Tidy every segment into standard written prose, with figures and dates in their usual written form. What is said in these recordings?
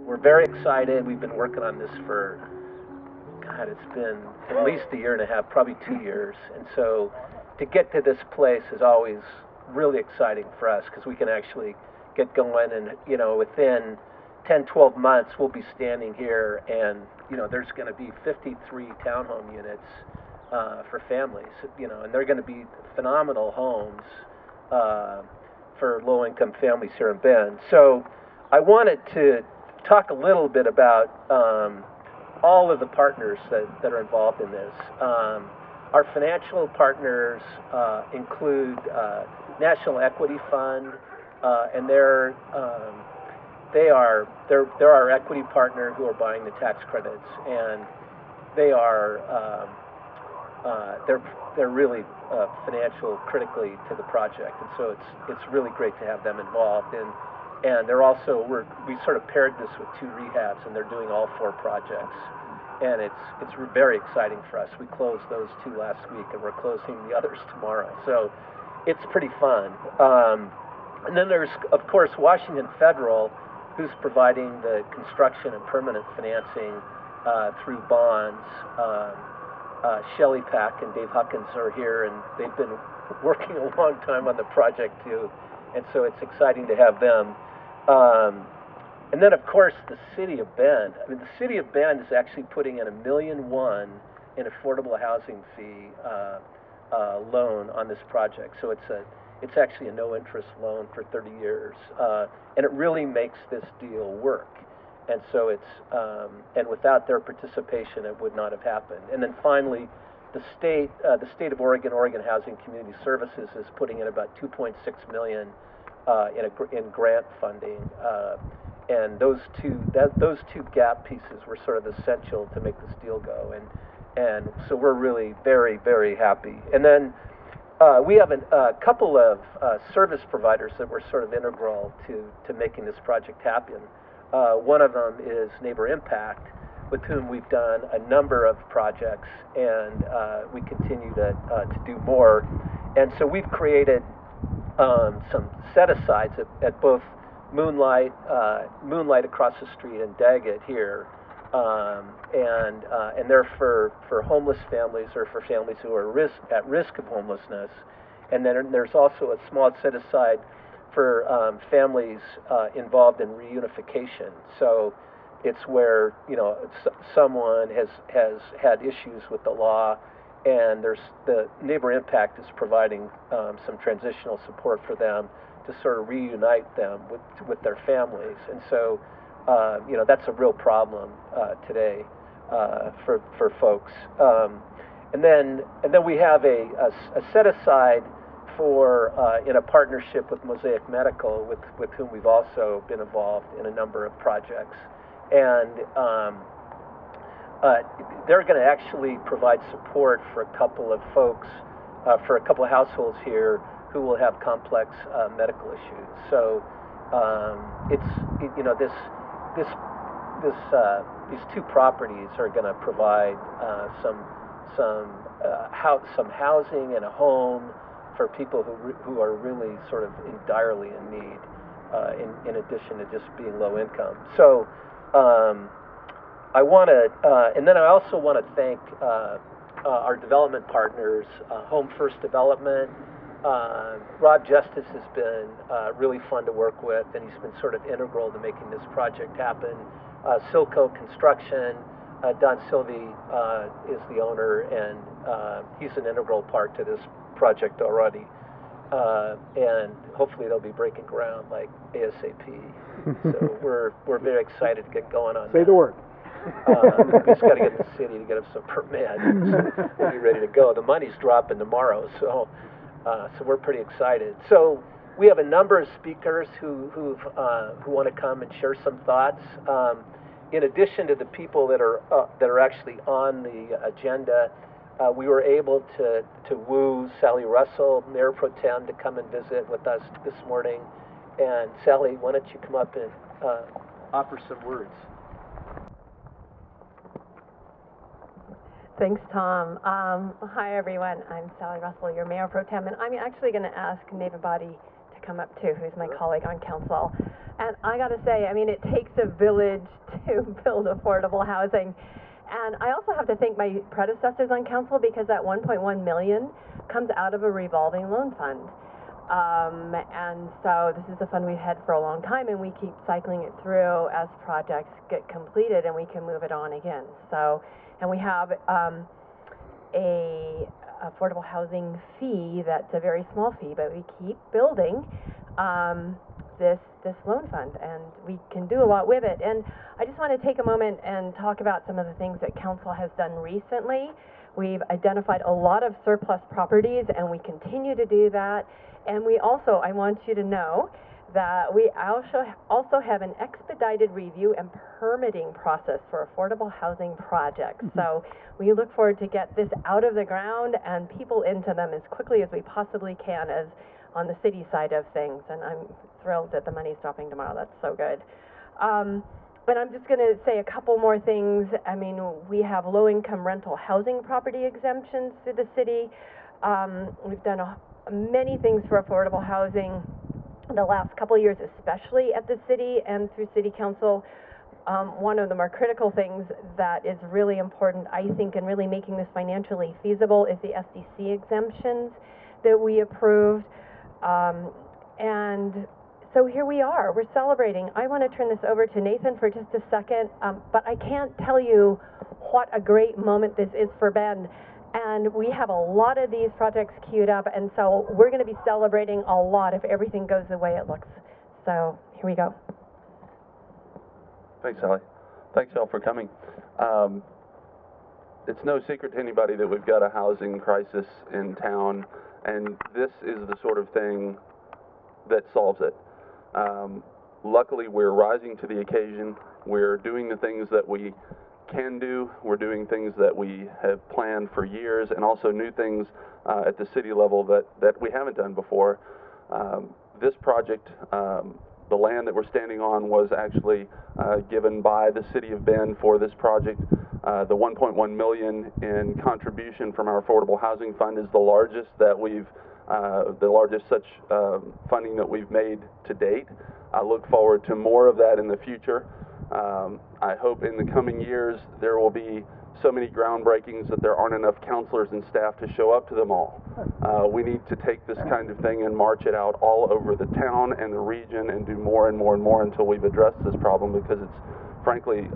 We're very excited. We've been working on this for, God, it's been at least a year and a half, probably 2 years. And so to get to this place is always really exciting for us because we can actually get going and, within 10, 12 months, we'll be standing here and, there's going to be 53 townhome units for families, and they're going to be phenomenal homes for low-income families here in Bend. So I wanted to talk a little bit about all of the partners that are involved in this. Our financial partners include National Equity Fund, and they're our equity partner who are buying the tax credits, and they are they're really financial critically to the project, and so it's really great to have them involved. And they're also we sort of paired this with 2 rehabs, and they're doing all 4 projects, and it's very exciting for us. We closed those 2 last week, and we're closing the others tomorrow, so it's pretty fun. And then there's, of course, Washington Federal, who's providing the construction and permanent financing through bonds. Shelley Pack and Dave Huckins are here, and they've been working a long time on the project too, and so it's exciting to have them. And then, of course, the City of Bend. I mean, the City of Bend is actually putting in $1.1 million in affordable housing fee loan on this project. So it's actually a no-interest loan for 30 years, and it really makes this deal work. And so and without their participation, it would not have happened. And then finally, the state of Oregon Housing Community Services is putting in about $2.6 million in grant funding, and those two gap pieces were sort of essential to make this deal go. And so we're really very, very happy. And then we have a couple of service providers that were sort of integral to making this project happen. One of them is Neighbor Impact, with whom we've done a number of projects, and we continue to do more. And so we've created some set-asides at both Moonlight across the street and Daggett here, and they're for homeless families or for families who are at risk of homelessness. And then there's also a small set-aside for families involved in reunification. So it's where someone has had issues with the law, and the Neighbor Impact is providing some transitional support for them to sort of reunite them with their families. And so that's a real problem today for folks. And then we have a set aside for in a partnership with Mosaic Medical, with whom we've also been involved in a number of projects, and they're going to actually provide support for a couple of folks, for a couple of households here who will have complex medical issues. So these 2 properties are going to provide some housing and a home for people who are really sort of direly in need, in addition to just being low income. So I want to, and then I also want to thank our development partners, Home First Development. Rob Justice has been really fun to work with, and he's been sort of integral to making this project happen. Silco Construction, Don Sylvie is the owner, and he's an integral part to this project already. And hopefully they'll be breaking ground like ASAP. So we're very excited to get going on that. Say the word. We just got to get the city to get us some permits. So we'll be ready to go. The money's dropping tomorrow, so we're pretty excited. So we have a number of speakers who want to come and share some thoughts. In addition to the people that are actually on the agenda, we were able to woo Sally Russell, Mayor Pro Tem, to come and visit with us this morning. And Sally, why don't you come up and offer some words? Thanks, Tom. Hi, everyone. I'm Sally Russell, your Mayor Pro Tem, and I'm actually going to ask Neva Body to come up too, who's my colleague on council. And I got to say, I mean, it takes a village to build affordable housing. And I also have to thank my predecessors on council because that 1.1 million comes out of a revolving loan fund. And so this is a fund we've had for a long time, and we keep cycling it through as projects get completed, and we can move it on again. So, and we have a affordable housing fee that's a very small fee, but we keep building this loan fund, and we can do a lot with it. And I just want to take a moment and talk about some of the things that council has done recently. We've identified a lot of surplus properties, and we continue to do that. And we also, I want you to know that we also have an expedited review and permitting process for affordable housing projects. So we look forward to get this out of the ground and people into them as quickly as we possibly can as on the city side of things. And I'm thrilled that the money's dropping tomorrow. That's so good. But I'm just going to say a couple more things. I mean, we have low-income rental housing property exemptions through the city. We've done many things for affordable housing the last couple of years, especially at the city and through city council. One of the more critical things that is really important, I think, in really making this financially feasible is the SDC exemptions that we approved. And so here we are, we're celebrating. I want to turn this over to Nathan for just a second, but I can't tell you what a great moment this is for Bend. And we have a lot of these projects queued up, and so we're going to be celebrating a lot if everything goes the way it looks. So here we go. Thanks, Sally. Thanks, all, for coming. It's no secret to anybody that we've got a housing crisis in town, and this is the sort of thing that solves it. Luckily, we're rising to the occasion. We're doing the things that we can do. We're doing things that we have planned for years, and also new things at the city level that we haven't done before. This project, the land that we're standing on, was actually given by the city of Bend for this project. The 1.1 million in contribution from our affordable housing fund is the largest that we've such funding that we've made to date. I look forward to more of that in the future. I hope in the coming years there will be so many groundbreakings that there aren't enough counselors and staff to show up to them all. We need to take this kind of thing and march it out all over the town and the region and do more and more and more until we've addressed this problem, because it's frankly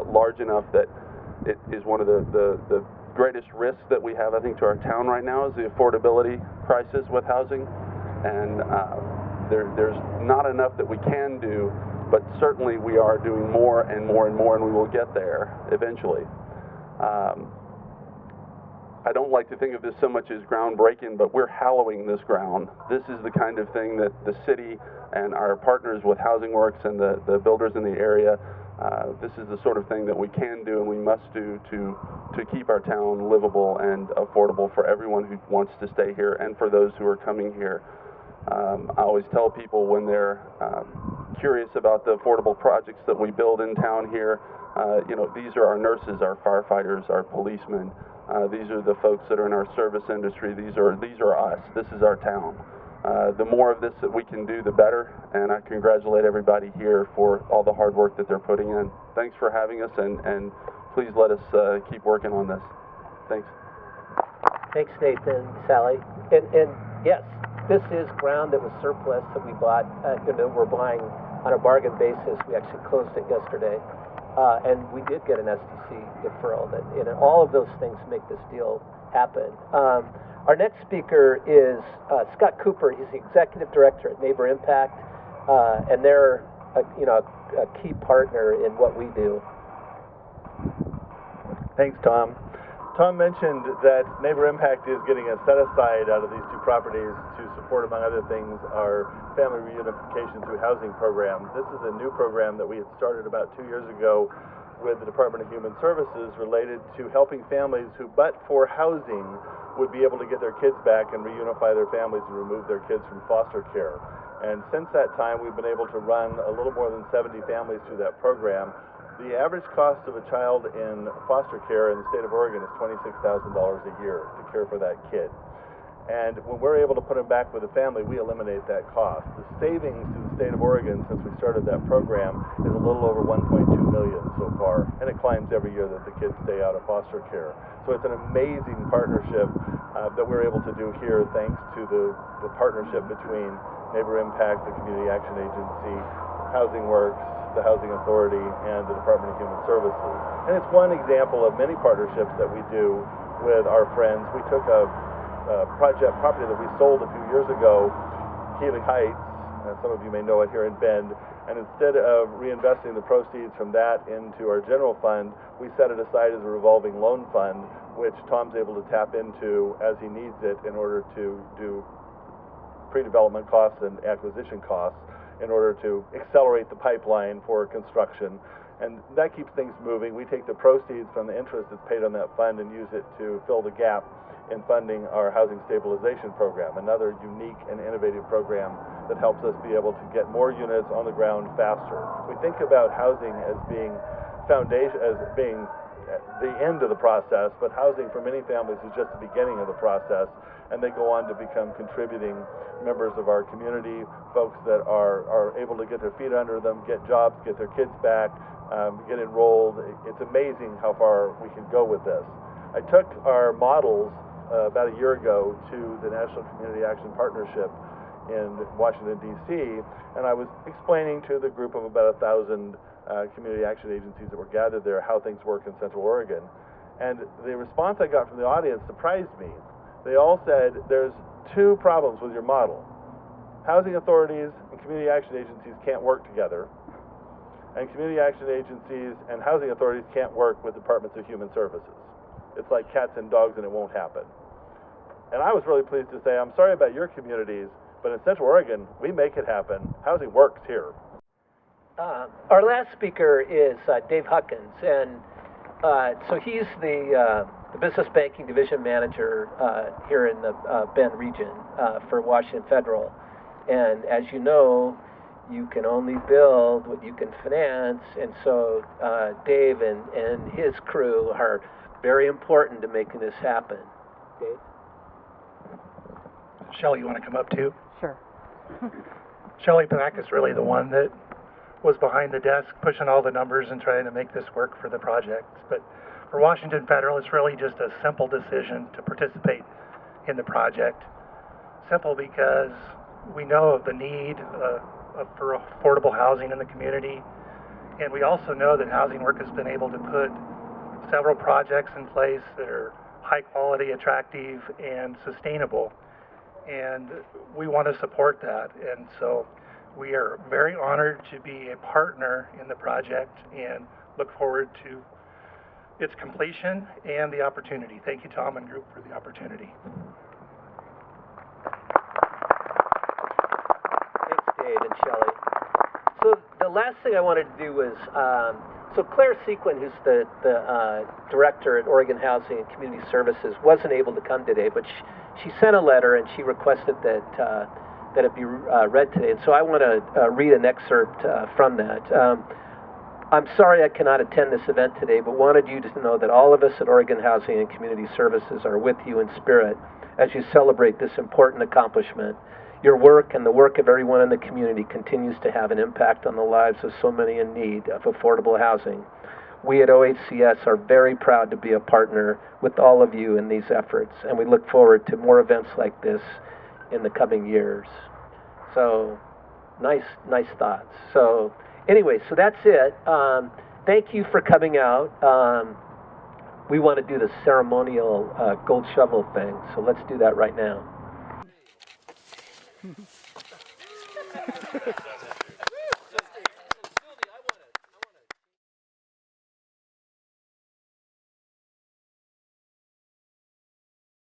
large enough that it is one of the greatest risks that we have, I think, to our town right now is the affordability crisis with housing. And there's not enough that we can do, but certainly we are doing more and more and more, and we will get there eventually. I don't like to think of this so much as groundbreaking, but we're hallowing this ground. This is the kind of thing that the city and our partners with Housing Works and the builders in the area, this is the sort of thing that we can do and we must do to keep our town livable and affordable for everyone who wants to stay here and for those who are coming here. I always tell people when they're curious about the affordable projects that we build in town here, these are our nurses, our firefighters, our policemen. These are the folks that are in our service industry. These are us. This is our town. The more of this that we can do, the better, and I congratulate everybody here for all the hard work that they're putting in. Thanks for having us, and please let us keep working on this. Thanks. Thanks, Nathan, Sally. And yes, this is ground that was surplus that we bought, we're buying on a bargain basis. We actually closed it yesterday. And we did get an SDC deferral. And all of those things make this deal happen. Our next speaker is Scott Cooper. He's the executive director at Neighbor Impact, and they're a key partner in what we do. Thanks, Tom. Tom mentioned that Neighbor Impact is getting a set-aside out of these two properties to support, among other things, our family reunification through housing program. This is a new program that we had started about 2 years ago with the Department of Human Services related to helping families who, but for housing, would be able to get their kids back and reunify their families and remove their kids from foster care. And since that time, we've been able to run a little more than 70 families through that program. The average cost of a child in foster care in the state of Oregon is $26,000 a year to care for that kid. And when we're able to put them back with a family, we eliminate that cost. The savings to the state of Oregon since we started that program is a little over $1.2 million so far, and it climbs every year that the kids stay out of foster care. So it's an amazing partnership that we're able to do here thanks to the partnership between Neighbor Impact, the Community Action Agency, Housing Works, the Housing Authority, and the Department of Human Services. And it's one example of many partnerships that we do with our friends. We took a property that we sold a few years ago, Healing Heights, some of you may know it here in Bend, and instead of reinvesting the proceeds from that into our general fund, we set it aside as a revolving loan fund, which Tom's able to tap into as he needs it in order to do pre-development costs and acquisition costs in order to accelerate the pipeline for construction. And that keeps things moving. We take the proceeds from the interest that's paid on that fund and use it to fill the gap in funding our housing stabilization program, another unique and innovative program that helps us be able to get more units on the ground faster. We think about housing as being the end of the process, but housing for many families is just the beginning of the process, and they go on to become contributing members of our community, folks that are able to get their feet under them, get jobs, get their kids back, get enrolled. It's amazing how far we can go with this. I took our models about a year ago to the National Community Action Partnership in Washington, D.C., and I was explaining to the group of about 1,000 community action agencies that were gathered there how things work in Central Oregon. And the response I got from the audience surprised me. They all said, there's two problems with your model. Housing authorities and community action agencies can't work together, and community action agencies and housing authorities can't work with departments of human services. It's like cats and dogs, and it won't happen. And I was really pleased to say, I'm sorry about your communities, but in Central Oregon, we make it happen. Housing works here. Our last speaker is Dave Huckins, and so he's the Business Banking Division Manager here in the Bend region for Washington Federal. And as you know, you can only build what you can finance, and so Dave and his crew are very important to making this happen. Dave? Shelley, you want to come up too? Sure. Shelley Pack is really the one that was behind the desk pushing all the numbers and trying to make this work for the project. But for Washington Federal, it's really just a simple decision to participate in the project. Simple because we know of the need for affordable housing in the community, and we also know that Housing Work has been able to put several projects in place that are high quality, attractive, and sustainable, and we want to support that. And so we are very honored to be a partner in the project and look forward to its completion and the opportunity. Thank you, Tom and group, for the opportunity. Thanks, Dave and Shelley. So the last thing I wanted to do was, so Claire Sequin, who's the director at Oregon Housing and Community Services, wasn't able to come today, but she sent a letter and she requested that it be read today. And so I want to read an excerpt from that. I'm sorry I cannot attend this event today, but wanted you to know that all of us at Oregon Housing and Community Services are with you in spirit as you celebrate this important accomplishment. Your work and the work of everyone in the community continues to have an impact on the lives of so many in need of affordable housing. We at OHCS are very proud to be a partner with all of you in these efforts, and we look forward to more events like this in the coming years. So, nice thoughts. So, anyway, so that's it. Thank you for coming out. We want to do the ceremonial gold shovel thing, so let's do that right now.